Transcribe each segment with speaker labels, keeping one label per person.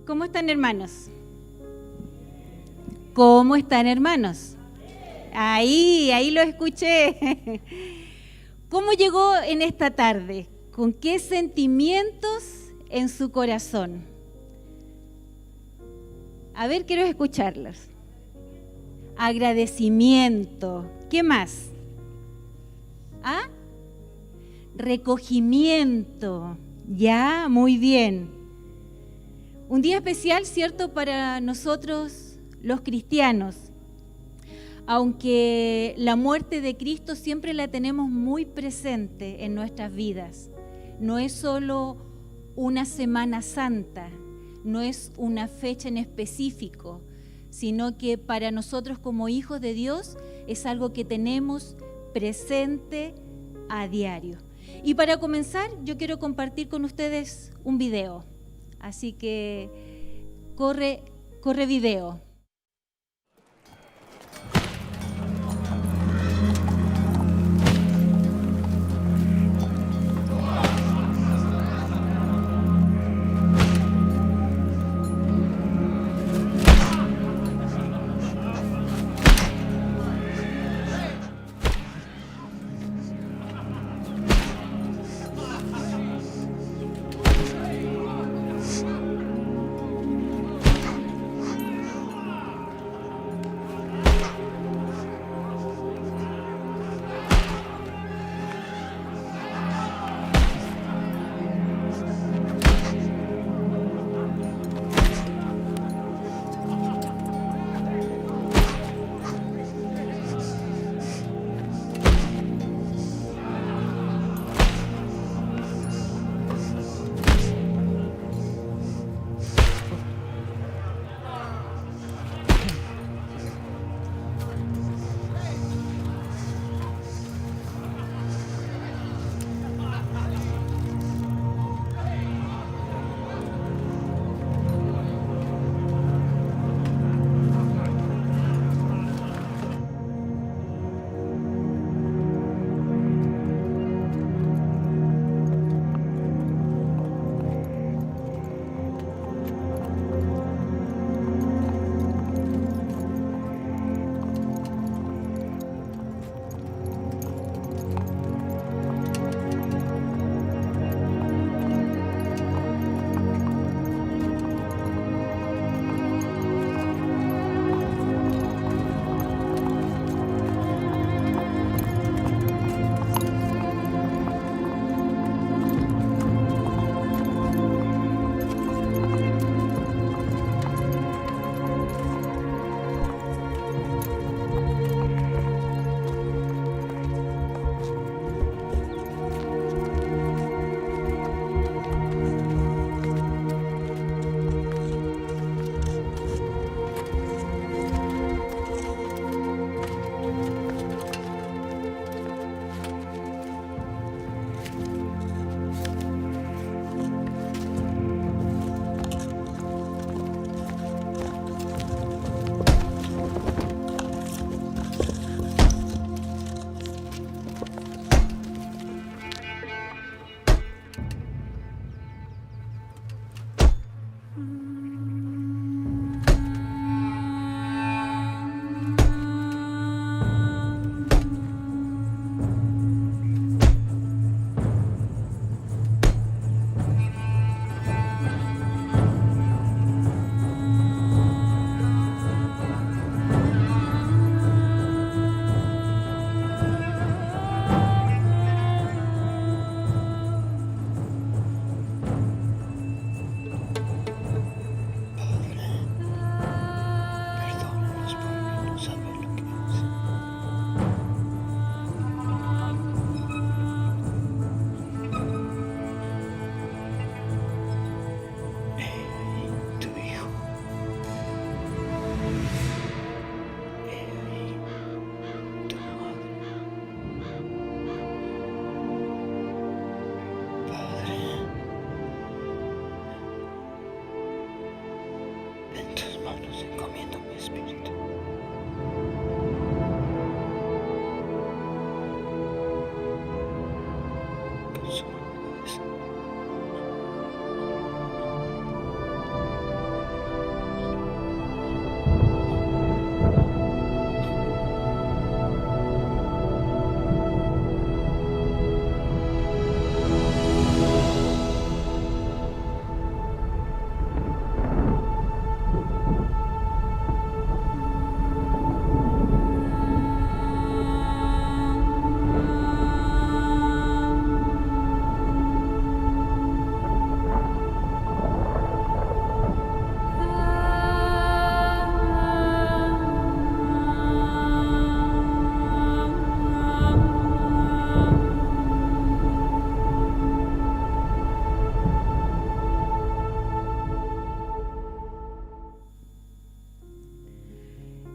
Speaker 1: ¿Cómo están, hermanos? ¿Cómo están, hermanos? Ahí lo escuché. ¿Cómo llegó en esta tarde? ¿Con qué sentimientos en su corazón? A ver, quiero escucharlos. Agradecimiento. ¿Qué más? ¿Ah? Recogimiento. Ya, muy bien. Un día especial, ¿cierto?, para nosotros los cristianos. Aunque la muerte de Cristo siempre la tenemos muy presente en nuestras vidas. No es solo una Semana Santa, no es una fecha en específico, sino que para nosotros como hijos de Dios es algo que tenemos presente a diario. Y para comenzar, yo quiero compartir con ustedes un video. Así que corre video.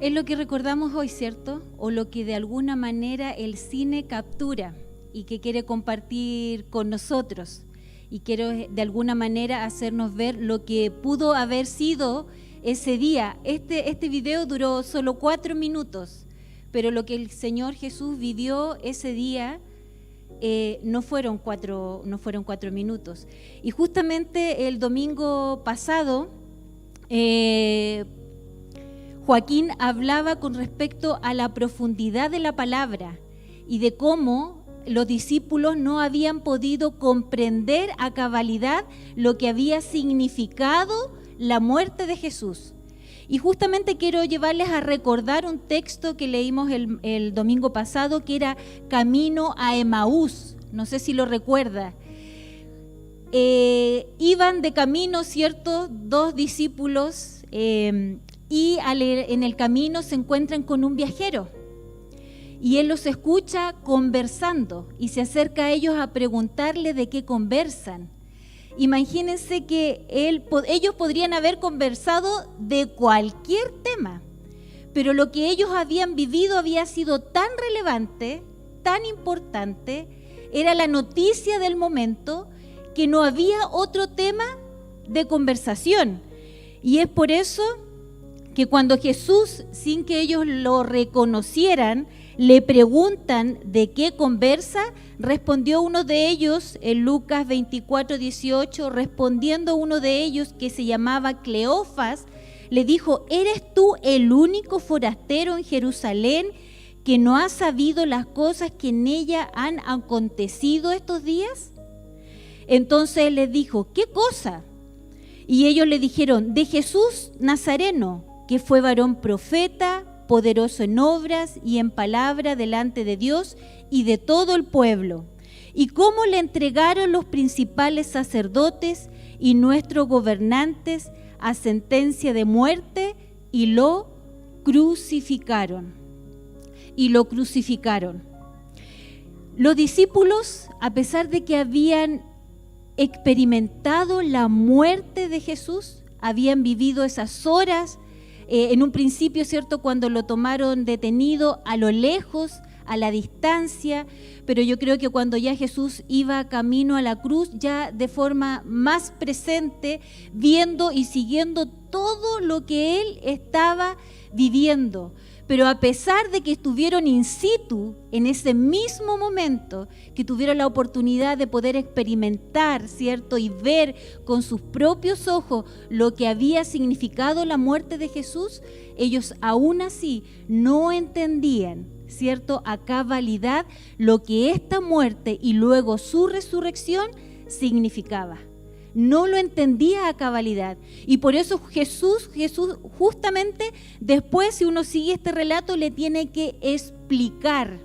Speaker 1: es lo que recordamos hoy, ¿cierto? O lo que de alguna manera el cine captura y que quiere compartir con nosotros. Y quiero de alguna manera hacernos ver lo que pudo haber sido ese día. Este video duró solo 4 minutos, pero lo que el Señor Jesús vivió ese día no fueron cuatro minutos. Y justamente el domingo pasado, Joaquín hablaba con respecto a la profundidad de la palabra y de cómo los discípulos no habían podido comprender a cabalidad lo que había significado la muerte de Jesús. Y justamente quiero llevarles a recordar un texto que leímos el domingo pasado, que era Camino a Emaús. No sé si lo recuerda. Iban de camino, ¿cierto?, 2 discípulos y en el camino se encuentran con un viajero. Y él los escucha conversando y se acerca a ellos a preguntarle de qué conversan. Imagínense que ellos podrían haber conversado de cualquier tema, pero lo que ellos habían vivido había sido tan relevante, tan importante, era la noticia del momento, que no había otro tema de conversación. Y es por eso que cuando Jesús, sin que ellos lo reconocieran, le preguntan de qué conversa, respondió uno de ellos, en Lucas 24:18, respondiendo uno de ellos que se llamaba Cleofas, le dijo: ¿eres tú el único forastero en Jerusalén que no ha sabido las cosas que en ella han acontecido estos días? Entonces él les dijo: ¿qué cosa? Y ellos le dijeron: de Jesús Nazareno, que fue varón profeta, poderoso en obras y en palabra delante de Dios y de todo el pueblo, y cómo le entregaron los principales sacerdotes y nuestros gobernantes a sentencia de muerte y lo crucificaron. Los discípulos, a pesar de que habían experimentado la muerte de Jesús, habían vivido esas horas, en un principio, ¿cierto?, cuando lo tomaron detenido a lo lejos, a la distancia, pero yo creo que cuando ya Jesús iba camino a la cruz, ya de forma más presente, viendo y siguiendo todo lo que él estaba viviendo. Pero a pesar de que estuvieron in situ en ese mismo momento, que tuvieron la oportunidad de poder experimentar, ¿cierto?, y ver con sus propios ojos lo que había significado la muerte de Jesús, ellos aún así no entendían, ¿cierto?, a cabalidad lo que esta muerte y luego su resurrección significaba. No lo entendía a cabalidad. Y por eso Jesús justamente después, si uno sigue este relato, le tiene que explicar,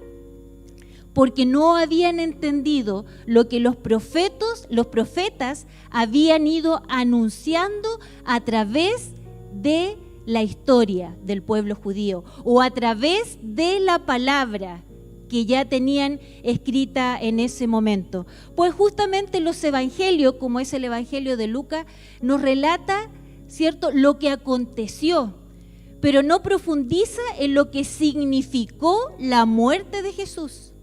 Speaker 1: porque no habían entendido lo que los profetas habían ido anunciando a través de la historia del pueblo judío o a través de la palabra que ya tenían escrita en ese momento. Pues justamente los evangelios, como es el evangelio de Lucas, nos relata, ¿cierto?, lo que aconteció, pero no profundiza en lo que significó la muerte de Jesús.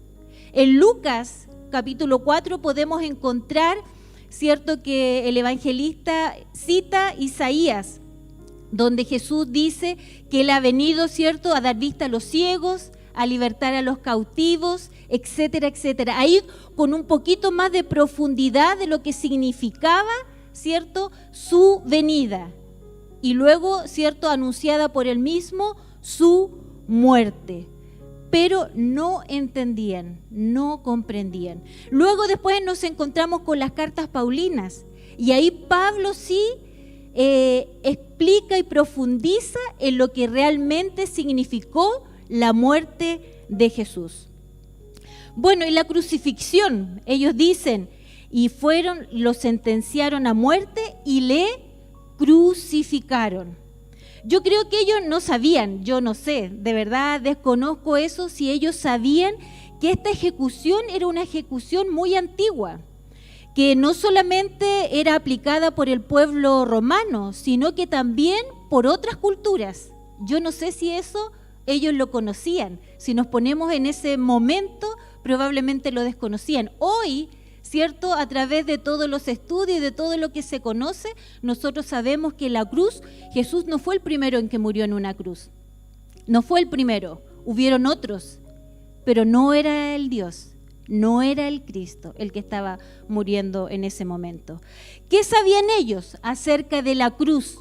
Speaker 1: En Lucas capítulo 4 podemos encontrar, ¿cierto?, que el evangelista cita Isaías, donde Jesús dice que él ha venido, ¿cierto?, a dar vista a los ciegos, a libertar a los cautivos, etcétera, etcétera. Ahí con un poquito más de profundidad de lo que significaba, ¿cierto?, su venida. Y luego, ¿cierto?, anunciada por él mismo, su muerte. Pero no entendían, no comprendían. Luego después nos encontramos con las cartas paulinas. Y ahí Pablo sí explica y profundiza en lo que realmente significó la muerte de Jesús. Bueno, y la crucifixión, ellos dicen, y lo sentenciaron a muerte y le crucificaron. Yo creo que ellos no sabían, yo no sé, de verdad desconozco eso, si ellos sabían que esta ejecución era una ejecución muy antigua, que no solamente era aplicada por el pueblo romano, sino que también por otras culturas. Yo no sé si eso ellos lo conocían. Si nos ponemos en ese momento, probablemente lo desconocían. Hoy, ¿cierto? A través de todos los estudios y de todo lo que se conoce, nosotros sabemos que la cruz, Jesús no fue el primero en que murió en una cruz. No fue el primero, hubieron otros, pero no era el Dios. No era el Cristo el que estaba muriendo en ese momento. ¿Qué sabían ellos acerca de la cruz?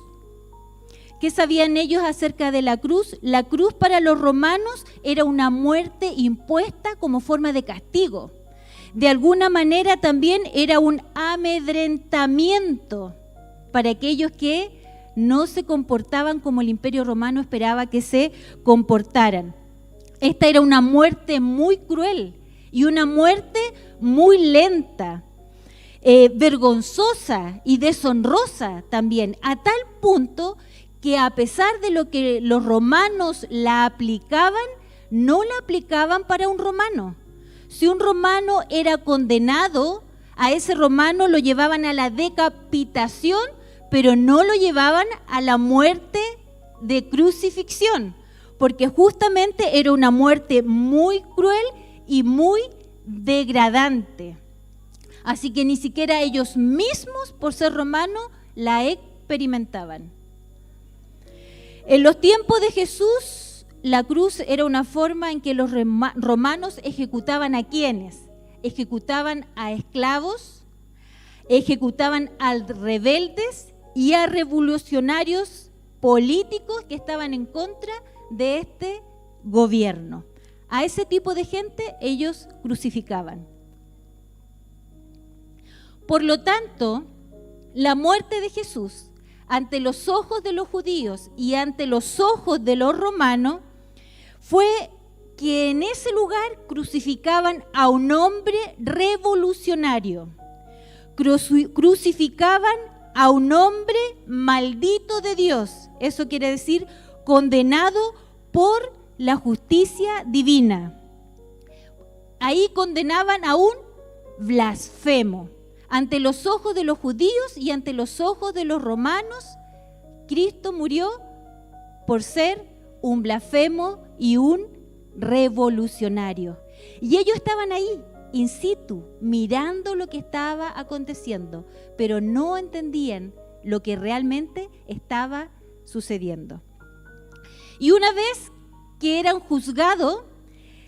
Speaker 1: ¿Qué sabían ellos acerca de la cruz? La cruz para los romanos era una muerte impuesta como forma de castigo. De alguna manera también era un amedrentamiento para aquellos que no se comportaban como el Imperio Romano esperaba que se comportaran. Esta era una muerte muy cruel y una muerte muy lenta, vergonzosa y deshonrosa también, a tal punto que a pesar de lo que los romanos la aplicaban, no la aplicaban para un romano. Si un romano era condenado, a ese romano lo llevaban a la decapitación, pero no lo llevaban a la muerte de crucifixión, porque justamente era una muerte muy cruel y muy degradante. Así que ni siquiera ellos mismos, por ser romanos, la experimentaban. En los tiempos de Jesús, la cruz era una forma en que los romanos ejecutaban a quienes, ejecutaban a esclavos, ejecutaban a rebeldes y a revolucionarios políticos que estaban en contra de este gobierno. A ese tipo de gente ellos crucificaban. Por lo tanto, la muerte de Jesús ante los ojos de los judíos y ante los ojos de los romanos fue que en ese lugar crucificaban a un hombre revolucionario, crucificaban a un hombre maldito de Dios, eso quiere decir condenado por la justicia divina. Ahí condenaban a un blasfemo. Ante los ojos de los judíos y ante los ojos de los romanos, Cristo murió por ser un blasfemo y un revolucionario. Y ellos estaban ahí, in situ, mirando lo que estaba aconteciendo, pero no entendían lo que realmente estaba sucediendo. Y una vez que eran juzgados,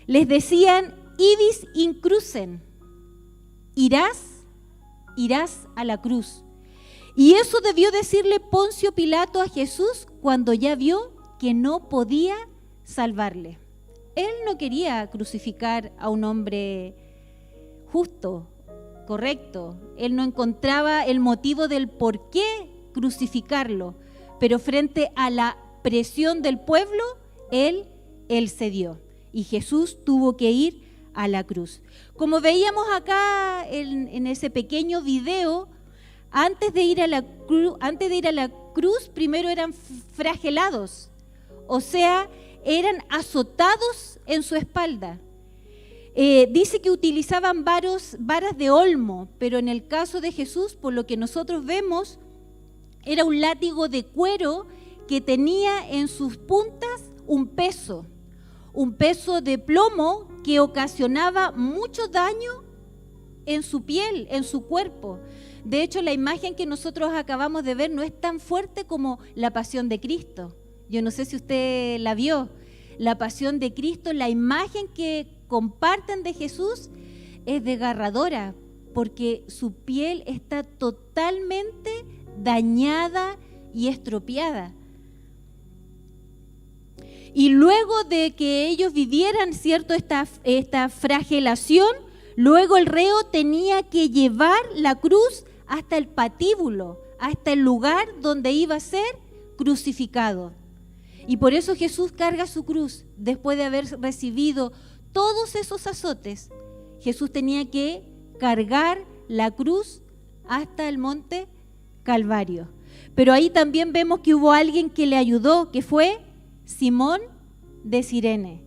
Speaker 1: les decían, ibis in crucem, irás a la cruz. Y eso debió decirle Poncio Pilato a Jesús cuando ya vio que no podía salvarle. Él no quería crucificar a un hombre justo, correcto. Él no encontraba el motivo del por qué crucificarlo, pero frente a la presión del pueblo, él cedió. Y Jesús tuvo que ir a la cruz. Como veíamos acá en ese pequeño video, antes de ir a la cruz, primero eran flagelados, o sea, eran azotados en su espalda. Dice que utilizaban varas de olmo, pero en el caso de Jesús, por lo que nosotros vemos, era un látigo de cuero que tenía en sus puntas un peso de plomo que ocasionaba mucho daño en su piel, en su cuerpo. De hecho, la imagen que nosotros acabamos de ver no es tan fuerte como la pasión de Cristo. Yo no sé si usted la vio. La pasión de Cristo, la imagen que comparten de Jesús es desgarradora, porque su piel está totalmente dañada y estropeada. Y luego de que ellos vivieran, ¿cierto?, esta flagelación, luego el reo tenía que llevar la cruz hasta el patíbulo, hasta el lugar donde iba a ser crucificado. Y por eso Jesús carga su cruz. Después de haber recibido todos esos azotes, Jesús tenía que cargar la cruz hasta el monte Calvario. Pero ahí también vemos que hubo alguien que le ayudó, que fue Simón de Cirene.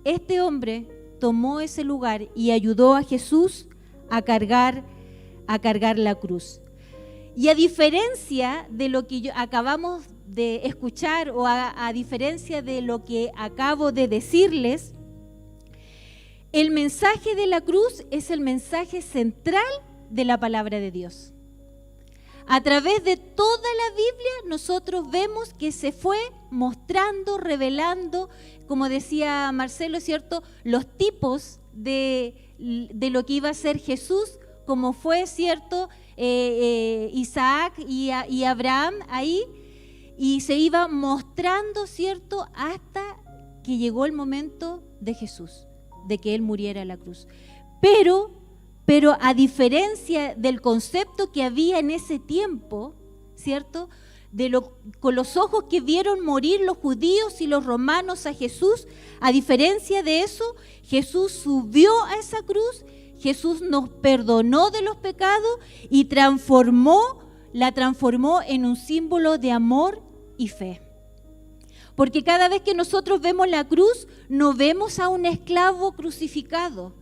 Speaker 1: Este hombre tomó ese lugar y ayudó a Jesús a cargar la cruz. Y a diferencia de lo que acabamos de escuchar o a diferencia de lo que acabo de decirles, el mensaje de la cruz es el mensaje central de la palabra de Dios. A través de toda la Biblia nosotros vemos que se fue mostrando, revelando, como decía Marcelo, ¿cierto?, los tipos de lo que iba a ser Jesús, como fue, ¿cierto?, Isaac y Abraham ahí, y se iba mostrando, ¿cierto?, hasta que llegó el momento de Jesús, de que Él muriera en la cruz. Pero a diferencia del concepto que había en ese tiempo, ¿cierto?, con los ojos que vieron morir los judíos y los romanos a Jesús, a diferencia de eso, Jesús subió a esa cruz, Jesús nos perdonó de los pecados y la transformó en un símbolo de amor y fe. Porque cada vez que nosotros vemos la cruz, no vemos a un esclavo crucificado.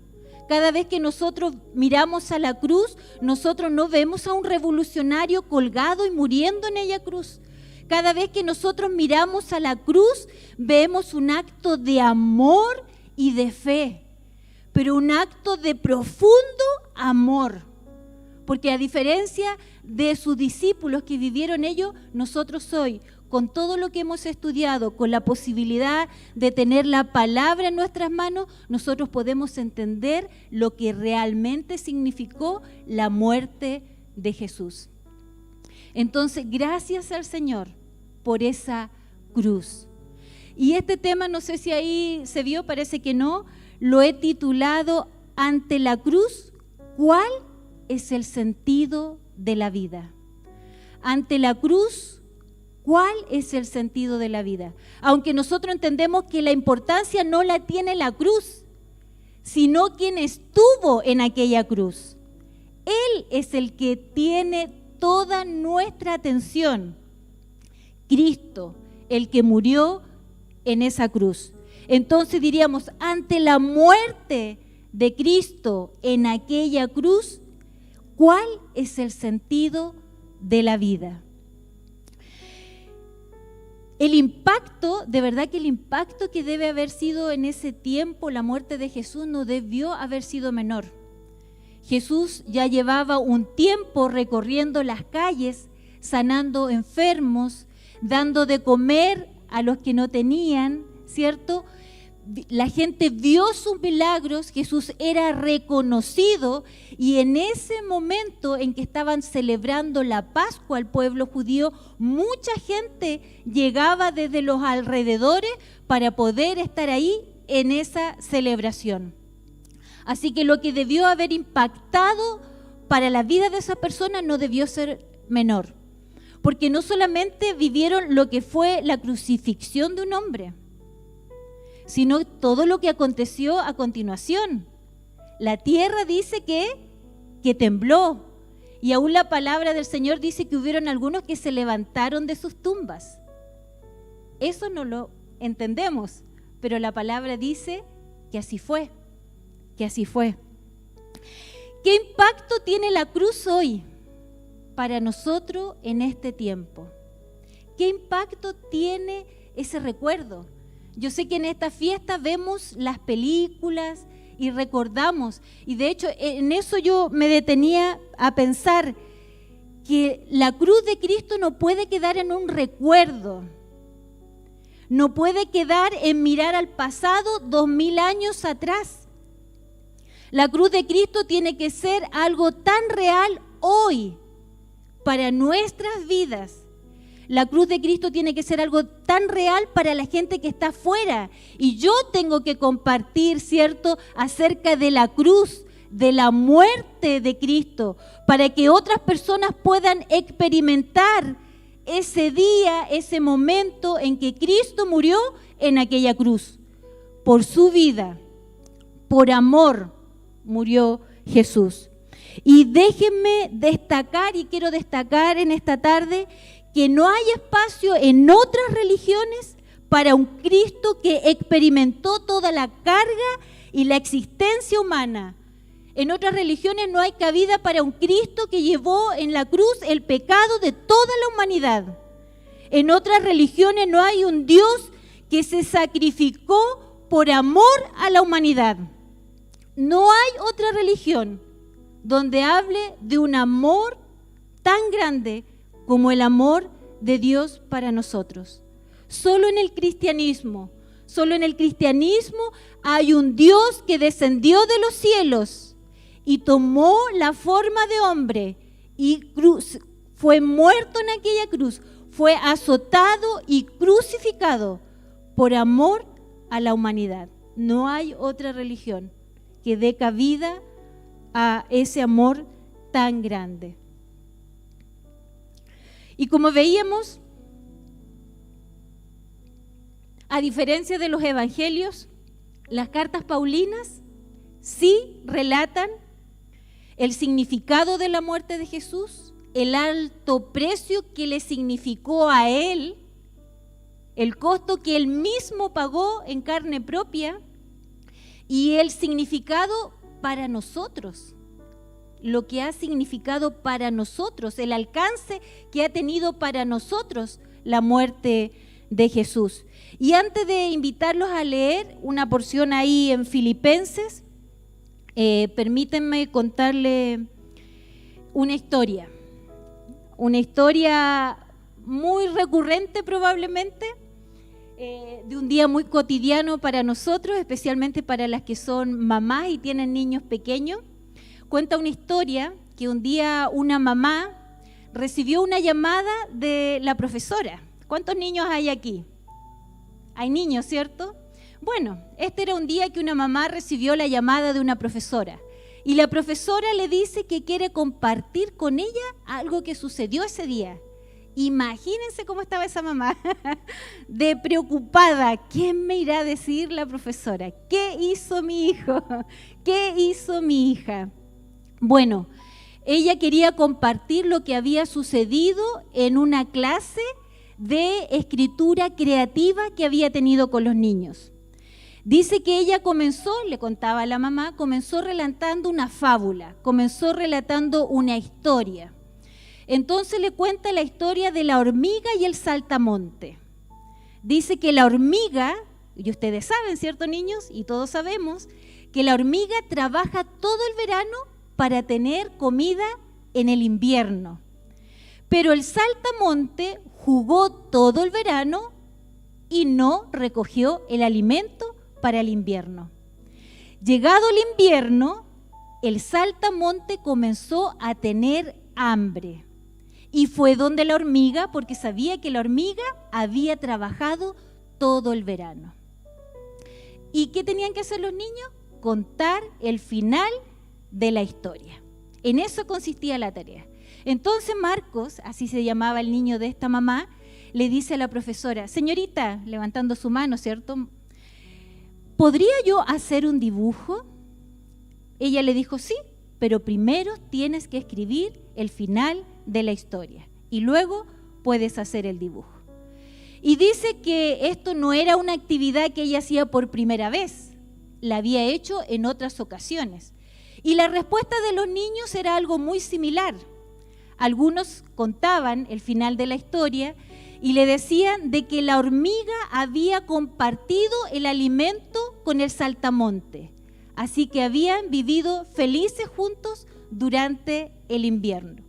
Speaker 1: Cada vez que nosotros miramos a la cruz, nosotros no vemos a un revolucionario colgado y muriendo en ella cruz. Cada vez que nosotros miramos a la cruz, vemos un acto de amor y de fe, pero un acto de profundo amor. Porque a diferencia de sus discípulos que vivieron ello, nosotros hoy, con todo lo que hemos estudiado, con la posibilidad de tener la palabra en nuestras manos, nosotros podemos entender lo que realmente significó la muerte de Jesús. Entonces, gracias al Señor por esa cruz. Y este tema, no sé si ahí se vio, parece que no, lo he titulado Ante la cruz, ¿cuál es el sentido de la vida? Ante la cruz, ¿cuál es el sentido de la vida? Aunque nosotros entendemos que la importancia no la tiene la cruz, sino quien estuvo en aquella cruz. Él es el que tiene toda nuestra atención. Cristo, el que murió en esa cruz. Entonces diríamos, ante la muerte de Cristo en aquella cruz, ¿cuál es el sentido de la vida? El impacto, de verdad que el impacto que debe haber sido en ese tiempo la muerte de Jesús no debió haber sido menor. Jesús ya llevaba un tiempo recorriendo las calles, sanando enfermos, dando de comer a los que no tenían, ¿cierto? La gente vio sus milagros, Jesús era reconocido y en ese momento en que estaban celebrando la Pascua al pueblo judío, mucha gente llegaba desde los alrededores para poder estar ahí en esa celebración. Así que lo que debió haber impactado para la vida de esa persona no debió ser menor, porque no solamente vivieron lo que fue la crucifixión de un hombre, sino todo lo que aconteció a continuación. La tierra dice que tembló, y aún la palabra del Señor dice que hubieron algunos que se levantaron de sus tumbas. Eso no lo entendemos, pero la palabra dice que así fue, que así fue. ¿Qué impacto tiene la cruz hoy para nosotros en este tiempo? ¿Qué impacto tiene ese recuerdo? Yo sé que en esta fiesta vemos las películas y recordamos, y de hecho en eso yo me detenía a pensar que la cruz de Cristo no puede quedar en un recuerdo, no puede quedar en mirar al pasado 2000 años atrás. La cruz de Cristo tiene que ser algo tan real hoy para nuestras vidas. La cruz de Cristo tiene que ser algo tan real para la gente que está afuera. Y yo tengo que compartir, ¿cierto?, acerca de la cruz, de la muerte de Cristo, para que otras personas puedan experimentar ese día, ese momento en que Cristo murió en aquella cruz. Por su vida, por amor, murió Jesús. Y déjenme destacar, y quiero destacar en esta tarde, que no hay espacio en otras religiones para un Cristo que experimentó toda la carga y la existencia humana. En otras religiones no hay cabida para un Cristo que llevó en la cruz el pecado de toda la humanidad. En otras religiones no hay un Dios que se sacrificó por amor a la humanidad. No hay otra religión donde hable de un amor tan grande como el amor de Dios para nosotros. Solo en el cristianismo hay un Dios que descendió de los cielos y tomó la forma de hombre y fue muerto en aquella cruz, fue azotado y crucificado por amor a la humanidad. No hay otra religión que dé cabida a ese amor tan grande. Y como veíamos, a diferencia de los evangelios, las cartas paulinas sí relatan el significado de la muerte de Jesús, el alto precio que le significó a él, el costo que él mismo pagó en carne propia y el significado para nosotros, lo que ha significado para nosotros, el alcance que ha tenido para nosotros la muerte de Jesús. Y antes de invitarlos a leer una porción ahí en Filipenses, permítanme contarle una historia muy recurrente probablemente, de un día muy cotidiano para nosotros, especialmente para las que son mamás y tienen niños pequeños. Cuenta una historia que un día una mamá recibió una llamada de la profesora. ¿Cuántos niños hay aquí? Hay niños, ¿cierto? Bueno, este era un día que una mamá recibió la llamada de una profesora y la profesora le dice que quiere compartir con ella algo que sucedió ese día. Imagínense cómo estaba esa mamá, de preocupada. ¿Quién me irá a decir la profesora? ¿Qué hizo mi hijo? ¿Qué hizo mi hija? Bueno, ella quería compartir lo que había sucedido en una clase de escritura creativa que había tenido con los niños. Dice que ella comenzó, le contaba a la mamá, comenzó relatando una fábula, comenzó relatando una historia. Entonces le cuenta la historia de la hormiga y el saltamonte. Dice que la hormiga, y ustedes saben, ¿cierto, niños? Y todos sabemos que la hormiga trabaja todo el verano para tener comida en el invierno. Pero el saltamonte jugó todo el verano y no recogió el alimento para el invierno. Llegado el invierno, el saltamonte comenzó a tener hambre. Y fue donde la hormiga, porque sabía que la hormiga había trabajado todo el verano. ¿Y qué tenían que hacer los niños? Contar el final de la historia. En eso consistía la tarea. Entonces Marcos, así se llamaba el niño de esta mamá, le dice a la profesora: señorita, levantando su mano, ¿cierto? ¿Podría yo hacer un dibujo? Ella le dijo: sí, pero primero tienes que escribir el final de la historia y luego puedes hacer el dibujo. Y dice que esto no era una actividad que ella hacía por primera vez, la había hecho en otras ocasiones. Y la respuesta de los niños era algo muy similar. Algunos contaban el final de la historia y le decían de que la hormiga había compartido el alimento con el saltamonte, así que habían vivido felices juntos durante el invierno.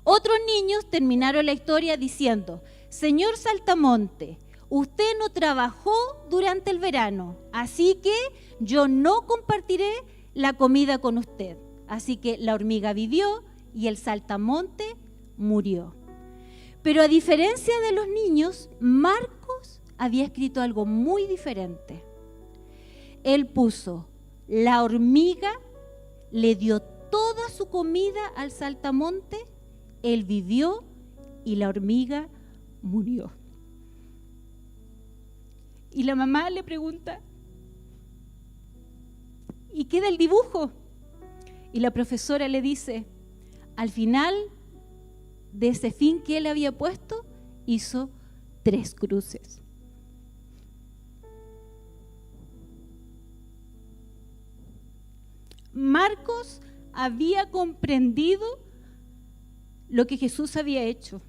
Speaker 1: Otros niños terminaron la historia diciendo: señor saltamonte, usted no trabajó durante el verano, así que yo no compartiré la comida con usted. Así que la hormiga vivió y el saltamonte murió. Pero a diferencia de los niños, Marcos había escrito algo muy diferente. Él puso: la hormiga le dio toda su comida al saltamonte, él vivió y la hormiga murió. Y la mamá le pregunta: ¿y qué del dibujo? Y la profesora le dice: al final de ese fin que él había puesto, hizo 3 cruces. Marcos había comprendido lo que Jesús había hecho.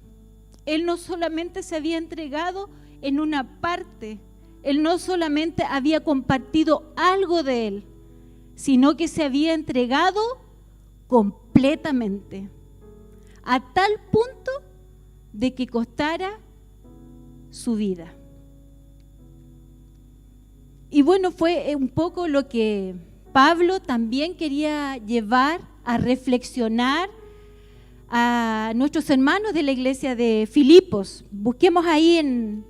Speaker 1: Él no solamente se había entregado en una parte, Él no solamente había compartido algo de Él, sino que se había entregado completamente, a tal punto de que costara su vida. Y bueno, fue un poco lo que Pablo también quería llevar a reflexionar a nuestros hermanos de la iglesia de Filipos. Busquemos ahí en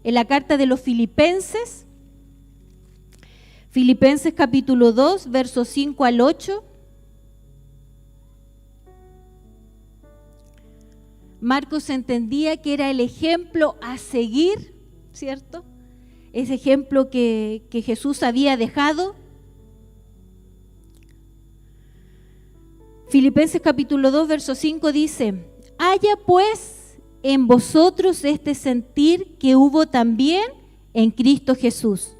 Speaker 1: la carta de los Filipenses, Filipenses capítulo 2, versos 5 al 8. Marcos entendía que era el ejemplo a seguir, ¿cierto? Ese ejemplo que Jesús había dejado. Filipenses capítulo 2, verso 5 dice: haya pues en vosotros este sentir que hubo también en Cristo Jesús,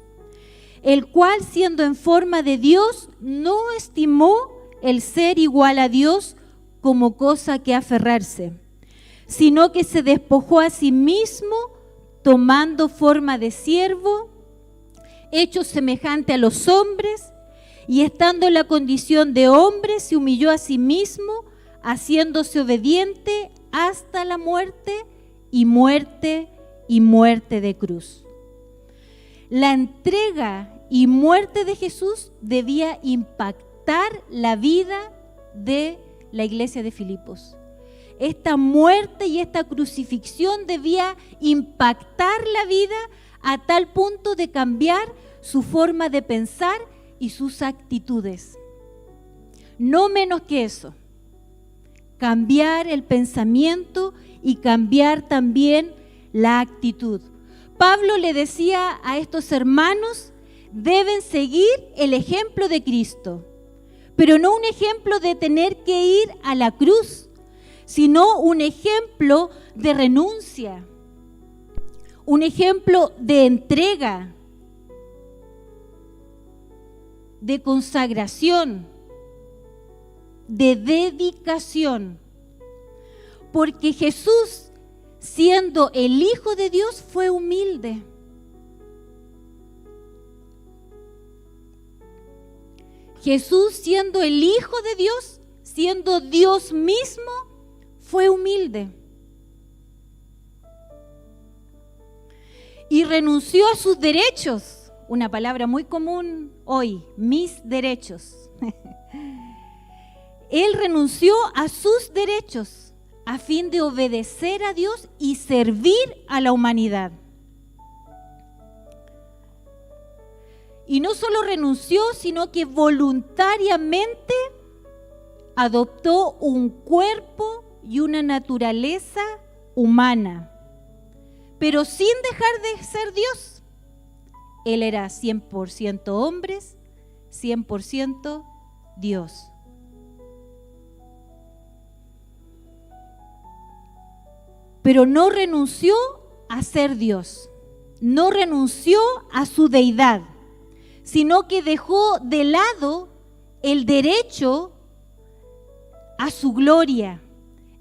Speaker 1: el cual siendo en forma de Dios no estimó el ser igual a Dios como cosa que aferrarse, sino que se despojó a sí mismo, tomando forma de siervo, hecho semejante a los hombres, y estando en la condición de hombre, se humilló a sí mismo, haciéndose obediente hasta la muerte y muerte de cruz. La entrega y muerte de Jesús debía impactar la vida de la iglesia de Filipos. Esta muerte y esta crucifixión debía impactar la vida a tal punto de cambiar su forma de pensar y sus actitudes. No menos que eso. Cambiar el pensamiento y cambiar también la actitud. Pablo le decía a estos hermanos: deben seguir el ejemplo de Cristo, pero no un ejemplo de tener que ir a la cruz, sino un ejemplo de renuncia, un ejemplo de entrega, de consagración, de dedicación. Porque Jesús, siendo el Hijo de Dios, fue humilde. Jesús, siendo el Hijo de Dios, siendo Dios mismo, fue humilde. Y renunció a sus derechos. Una palabra muy común hoy, mis derechos. Él renunció a sus derechos a fin de obedecer a Dios y servir a la humanidad. Y no solo renunció, sino que voluntariamente adoptó un cuerpo y una naturaleza humana, pero sin dejar de ser Dios. Él era 100% hombre, 100% Dios. Pero no renunció a ser Dios, no renunció a su deidad, sino que dejó de lado el derecho a su gloria.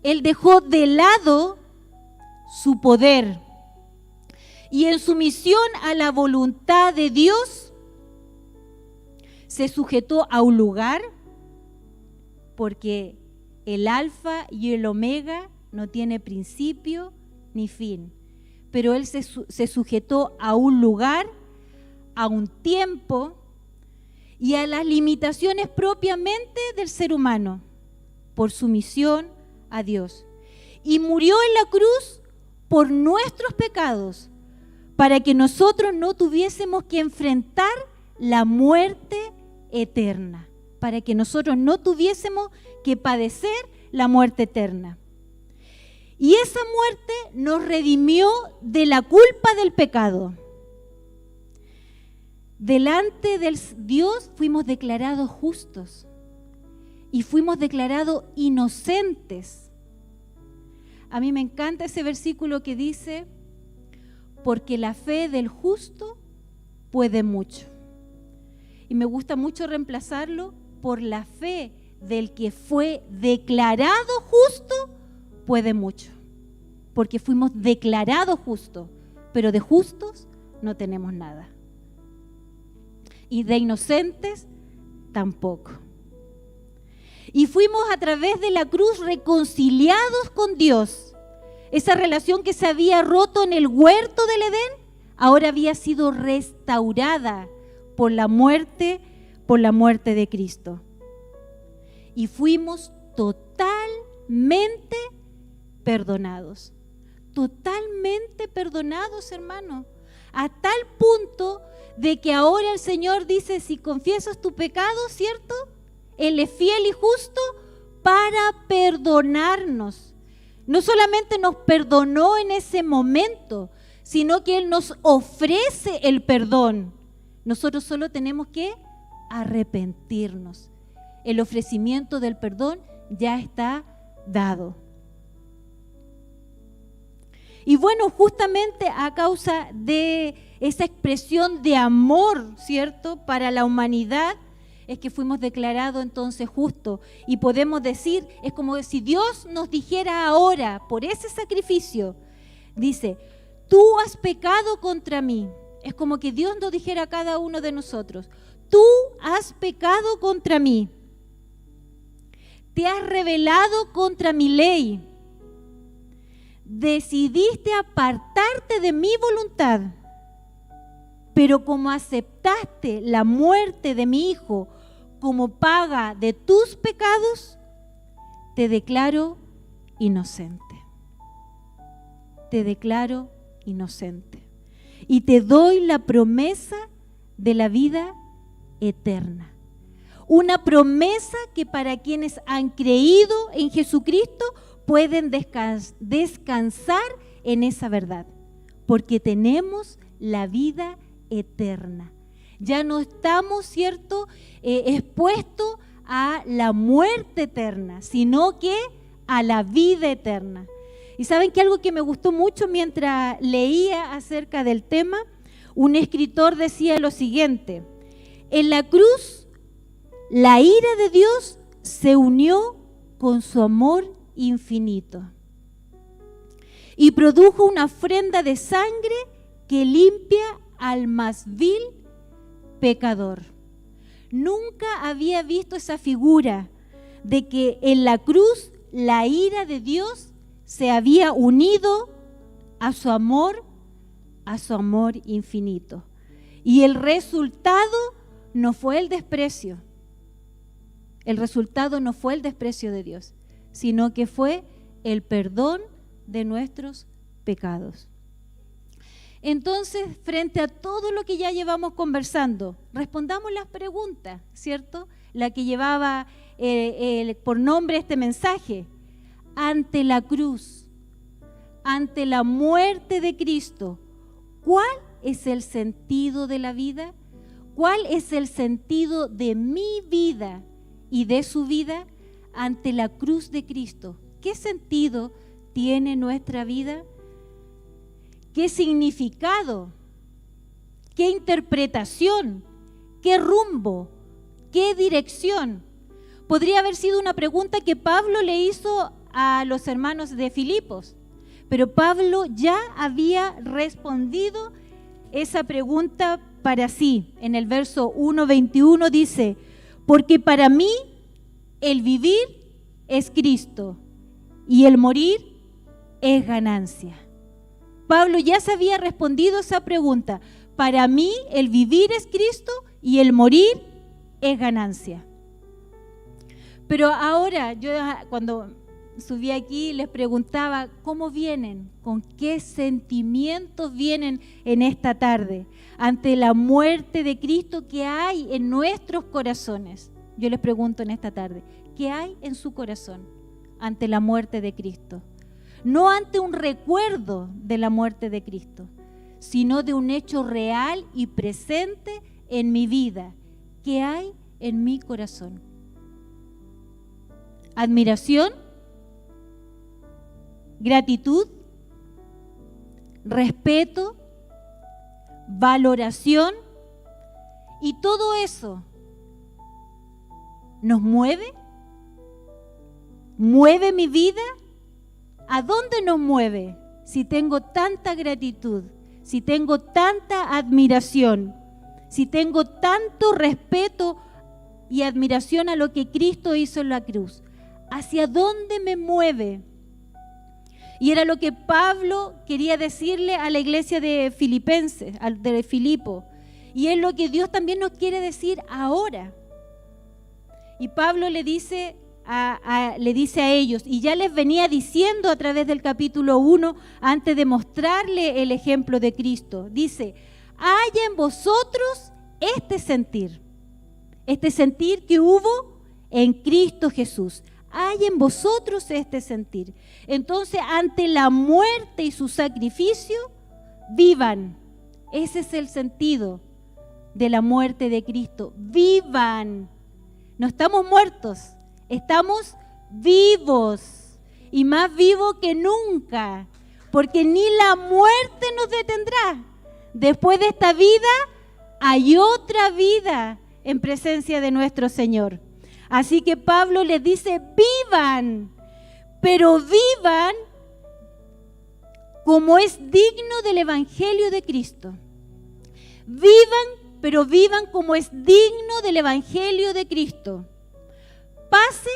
Speaker 1: Él dejó de lado su poder. Y en sumisión a la voluntad de Dios, se sujetó a un lugar, porque el alfa y el omega no tiene principio ni fin. Pero Él se sujetó a un lugar, a un tiempo y a las limitaciones propiamente del ser humano, por sumisión a Dios. Y murió en la cruz por nuestros pecados, para que nosotros no tuviésemos que enfrentar la muerte eterna, para que nosotros no tuviésemos que padecer la muerte eterna. Y esa muerte nos redimió de la culpa del pecado. Delante del Dios fuimos declarados justos y fuimos declarados inocentes. A mí me encanta ese versículo que dice: porque la fe del justo puede mucho. Y me gusta mucho reemplazarlo por la fe del que fue declarado justo puede mucho. porque fuimos declarados justos, pero de justos no tenemos nada. Y de inocentes tampoco. Y fuimos a través de la cruz reconciliados con Dios. Esa relación que se había roto en el huerto del Edén, ahora había sido restaurada por la muerte de Cristo. Y fuimos totalmente perdonados. Totalmente perdonados, hermano. A tal punto de que ahora el Señor dice, si confiesas tu pecado, ¿cierto? Él es fiel y justo para perdonarnos. No solamente nos perdonó en ese momento, sino que Él nos ofrece el perdón. Nosotros solo tenemos que arrepentirnos. El ofrecimiento del perdón ya está dado. Y bueno, justamente a causa de esa expresión de amor, ¿cierto?, para la humanidad, es que fuimos declarados entonces justos. Y podemos decir, es como si Dios nos dijera ahora, por ese sacrificio, dice, tú has pecado contra mí. Es como que Dios nos dijera a cada uno de nosotros, tú has pecado contra mí. Te has rebelado contra mi ley. Decidiste apartarte de mi voluntad, pero como aceptaste la muerte de mi Hijo como paga de tus pecados, te declaro inocente. Te declaro inocente. Y te doy la promesa de la vida eterna. Una promesa que para quienes han creído en Jesucristo pueden descansar en esa verdad, porque tenemos la vida eterna. Ya no estamos, ¿cierto?, expuestos a la muerte eterna, sino que a la vida eterna. Y saben que algo que me gustó mucho mientras leía acerca del tema, un escritor decía lo siguiente: en la cruz, la ira de Dios se unió con su amor infinito y produjo una ofrenda de sangre que limpia al más vil pecador. Nunca había visto esa figura de que en la cruz la ira de Dios se había unido a su amor infinito. Y el resultado no fue el desprecio. El resultado no fue el desprecio de Dios, sino que fue el perdón de nuestros pecados. Entonces, frente a todo lo que ya llevamos conversando, respondamos las preguntas, ¿cierto? La que llevaba por nombre este mensaje. Ante la cruz, ante la muerte de Cristo, ¿cuál es el sentido de la vida? ¿Cuál es el sentido de mi vida y de su vida ante la cruz de Cristo? ¿Qué sentido tiene nuestra vida? ¿Qué significado? ¿Qué interpretación? ¿Qué rumbo? ¿Qué dirección? Podría haber sido una pregunta que Pablo le hizo a los hermanos de Filipos, pero Pablo ya había respondido esa pregunta para sí. En el verso 1:21 dice: porque para mí el vivir es Cristo y el morir es ganancia. Pablo ya se había respondido esa pregunta. Para mí el vivir es Cristo y el morir es ganancia. Pero ahora, yo cuando subí aquí les preguntaba, ¿cómo vienen? ¿Con qué sentimientos vienen en esta tarde? Ante la muerte de Cristo, ¿qué hay en nuestros corazones? Yo les pregunto en esta tarde, ¿qué hay en su corazón ante la muerte de Cristo? No ante un recuerdo de la muerte de Cristo, sino de un hecho real y presente en mi vida. ¿Qué hay en mi corazón? ¿Admiración? ¿Gratitud? ¿Respeto? ¿Valoración? Y todo eso ¿nos mueve? ¿Mueve mi vida? ¿A dónde nos mueve? si tengo tanta gratitud, si tengo tanta admiración, si tengo tanto respeto y admiración a lo que Cristo hizo en la cruz? ¿Hacia dónde me mueve? Y era lo que Pablo quería decirle a la iglesia de Filipenses, de Filipo. Y es lo que Dios también nos quiere decir ahora. Y Pablo le dice a ellos, y ya les venía diciendo a través del capítulo 1, antes de mostrarle el ejemplo de Cristo, dice: haya en vosotros este sentir que hubo en Cristo Jesús. Hay en vosotros este sentir. Entonces, ante la muerte y su sacrificio, vivan. Ese es el sentido de la muerte de Cristo. Vivan. No estamos muertos, estamos vivos. Y más vivos que nunca. Porque ni la muerte nos detendrá. Después de esta vida, hay otra vida en presencia de nuestro Señor. Así que Pablo les dice: vivan, pero vivan como es digno del Evangelio de Cristo. Vivan, pero vivan como es digno del Evangelio de Cristo. Pase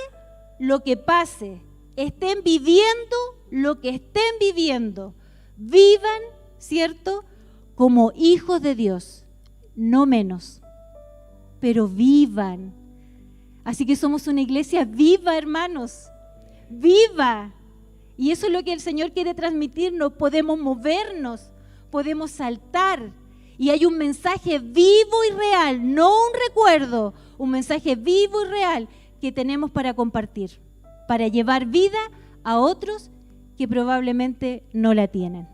Speaker 1: lo que pase, estén viviendo lo que estén viviendo. Vivan, ¿cierto?, como hijos de Dios, no menos, pero vivan. Así que somos una iglesia viva, hermanos, viva. Y eso es lo que el Señor quiere transmitirnos. Podemos movernos, podemos saltar. Y hay un mensaje vivo y real, no un recuerdo, un mensaje vivo y real que tenemos para compartir, para llevar vida a otros que probablemente no la tienen.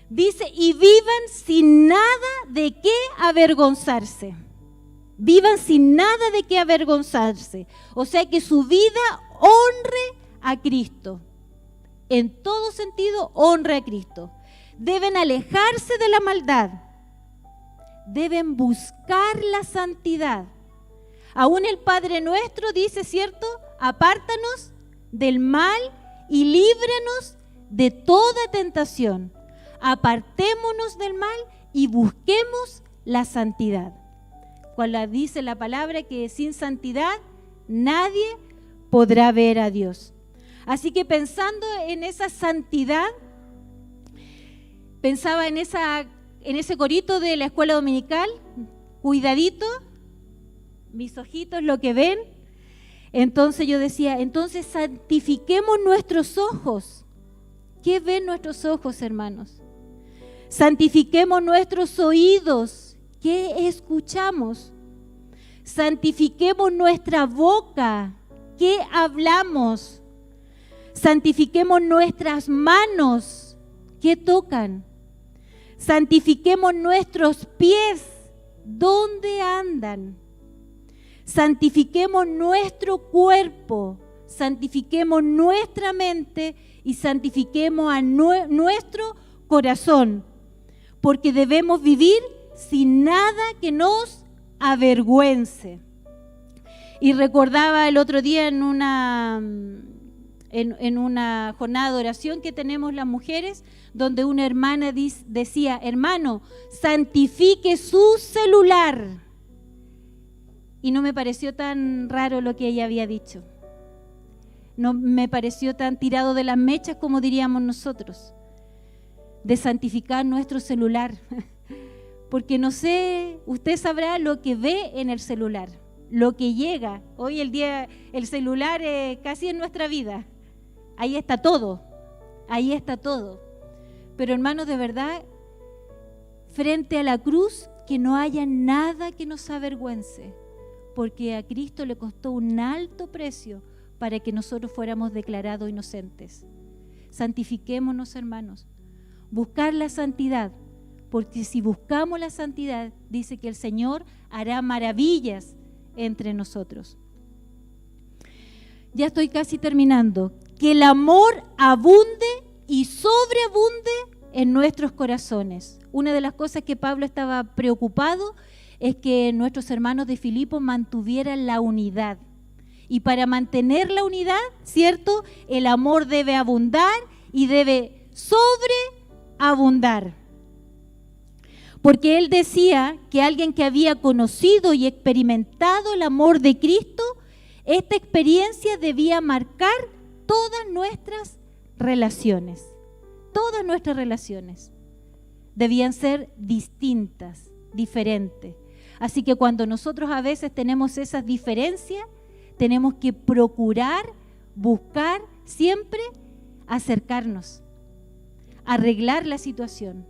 Speaker 1: Dice: y vivan sin nada de qué avergonzarse. Vivan sin nada de qué avergonzarse. O sea, que su vida honre a Cristo. En todo sentido, honre a Cristo. Deben alejarse de la maldad. Deben buscar la santidad. Aún el Padre Nuestro dice, ¿cierto? Apártanos del mal y líbranos de toda tentación. Apartémonos del mal y busquemos la santidad. Cuando dice la palabra que sin santidad nadie podrá ver a Dios. Así que pensando en esa santidad, pensaba en ese corito de la escuela dominical: cuidadito, mis ojitos lo que ven. Entonces yo decía, entonces santifiquemos nuestros ojos. ¿Qué ven nuestros ojos, hermanos? Santifiquemos nuestros oídos. ¿Qué escuchamos? Santifiquemos nuestra boca. ¿Qué hablamos? Santifiquemos nuestras manos. ¿Qué tocan? Santifiquemos nuestros pies. ¿Dónde andan? Santifiquemos nuestro cuerpo. Santifiquemos nuestra mente y santifiquemos a nuestro corazón. Porque debemos vivir sin nada que nos avergüence. Y recordaba el otro día en una jornada de oración que tenemos las mujeres, donde una hermana decía: hermano, santifique su celular. Y no me pareció tan raro lo que ella había dicho. No me pareció tan tirado de las mechas como diríamos nosotros, de santificar nuestro celular. Porque no sé, usted sabrá lo que ve en el celular, lo que llega. Hoy el día el celular casi en nuestra vida. Ahí está todo, ahí está todo. Pero hermanos, de verdad, frente a la cruz, que no haya nada que nos avergüence, porque a Cristo le costó un alto precio para que nosotros fuéramos declarados inocentes. Santifiquémonos, hermanos. Buscar la santidad. Porque si buscamos la santidad, dice que el Señor hará maravillas entre nosotros. Ya estoy casi terminando. Que el amor abunde y sobreabunde en nuestros corazones. Una de las cosas que Pablo estaba preocupado es que nuestros hermanos de Filipo mantuvieran la unidad. Y para mantener la unidad, ¿cierto?, el amor debe abundar y debe sobreabundar. Porque él decía que alguien que había conocido y experimentado el amor de Cristo, esta experiencia debía marcar todas nuestras relaciones. Todas nuestras relaciones debían ser distintas, diferentes. Así que cuando nosotros a veces tenemos esas diferencias, tenemos que procurar, buscar siempre acercarnos, arreglar la situación,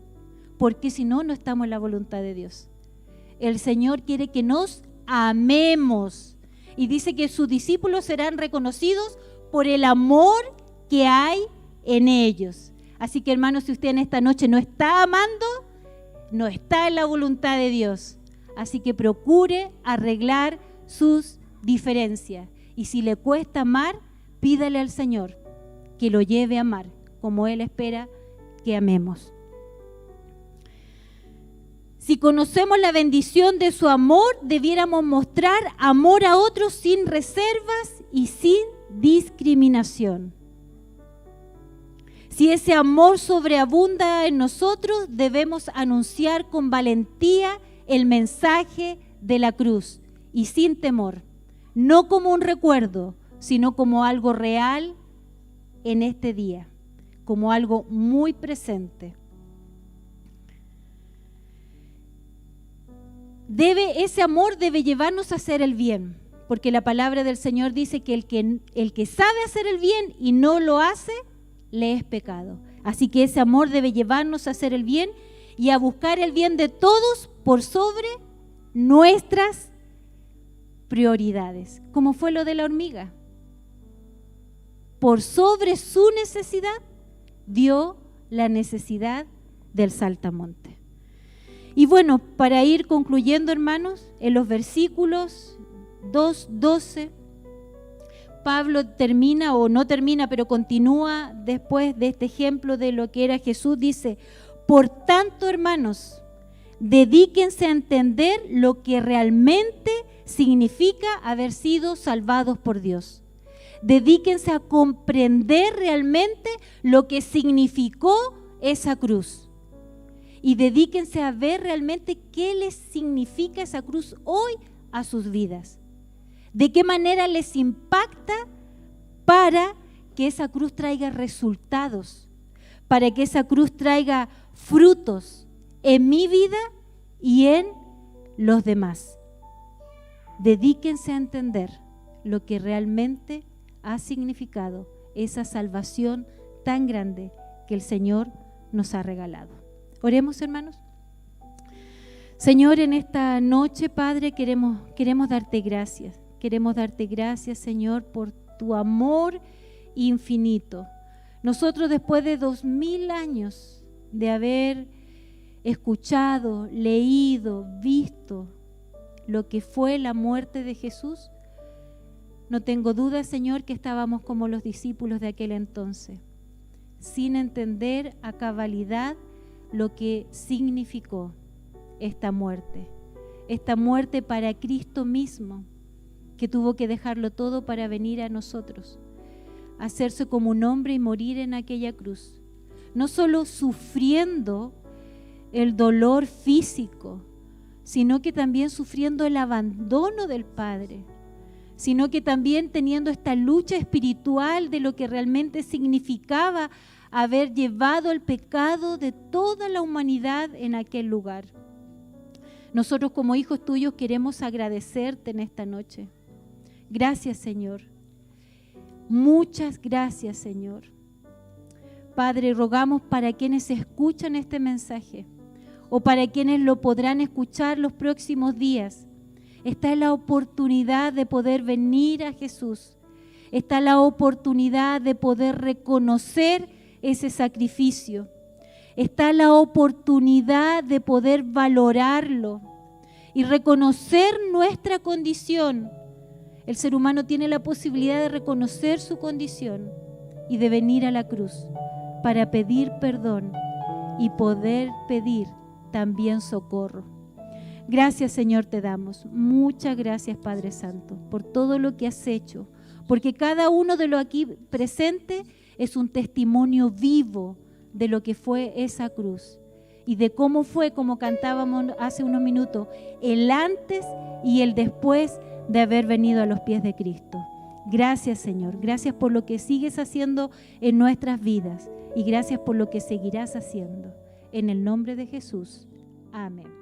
Speaker 1: porque si no, no estamos en la voluntad de Dios. El Señor quiere que nos amemos y dice que sus discípulos serán reconocidos por el amor que hay en ellos. Así que, hermanos, si usted en esta noche no está amando, no está en la voluntad de Dios. Así que procure arreglar sus diferencias. Y si le cuesta amar, pídale al Señor que lo lleve a amar, como Él espera que amemos. Si conocemos la bendición de su amor, debiéramos mostrar amor a otros sin reservas y sin discriminación. Si ese amor sobreabunda en nosotros, debemos anunciar con valentía el mensaje de la cruz y sin temor, no como un recuerdo, sino como algo real en este día, como algo muy presente. Ese amor debe llevarnos a hacer el bien, porque la palabra del Señor dice que el que sabe hacer el bien y no lo hace, le es pecado. Así que ese amor debe llevarnos a hacer el bien y a buscar el bien de todos por sobre nuestras prioridades, como fue lo de la hormiga. Por sobre su necesidad, vio la necesidad del saltamonte. Y bueno, para ir concluyendo, hermanos, en los versículos 2:12, Pablo termina, o no termina, pero continúa después de este ejemplo de lo que era Jesús, dice: por tanto, hermanos, dedíquense a entender lo que realmente significa haber sido salvados por Dios. Dedíquense a comprender realmente lo que significó esa cruz. Y dedíquense a ver realmente qué les significa esa cruz hoy a sus vidas. De qué manera les impacta para que esa cruz traiga resultados, para que esa cruz traiga frutos en mi vida y en los demás. Dedíquense a entender lo que realmente ha significado esa salvación tan grande que el Señor nos ha regalado. Oremos, hermanos. Señor, en esta noche, Padre, queremos darte gracias. Queremos darte gracias, Señor, por tu amor infinito. Nosotros, después de 2000 años de haber escuchado, leído, visto lo que fue la muerte de Jesús, no tengo duda, Señor, que estábamos como los discípulos de aquel entonces, sin entender a cabalidad lo que significó esta muerte para Cristo mismo, que tuvo que dejarlo todo para venir a nosotros, hacerse como un hombre y morir en aquella cruz, no solo sufriendo el dolor físico, sino que también sufriendo el abandono del Padre, sino que también teniendo esta lucha espiritual de lo que realmente significaba haber llevado el pecado de toda la humanidad en aquel lugar. Nosotros como hijos tuyos queremos agradecerte en esta noche. Gracias, Señor. Muchas gracias, Señor. Padre, rogamos para quienes escuchan este mensaje o para quienes lo podrán escuchar los próximos días. Está la oportunidad de poder venir a Jesús. Está la oportunidad de poder reconocer ese sacrificio. Está la oportunidad de poder valorarlo y reconocer nuestra condición. El ser humano tiene la posibilidad de reconocer su condición y de venir a la cruz para pedir perdón y poder pedir también socorro. Gracias, Señor, te damos. Muchas gracias, Padre Santo, por todo lo que has hecho, porque cada uno de los aquí presentes es un testimonio vivo de lo que fue esa cruz y de cómo fue, como cantábamos hace unos minutos, el antes y el después de haber venido a los pies de Cristo. Gracias, Señor. Gracias por lo que sigues haciendo en nuestras vidas y gracias por lo que seguirás haciendo. En el nombre de Jesús. Amén.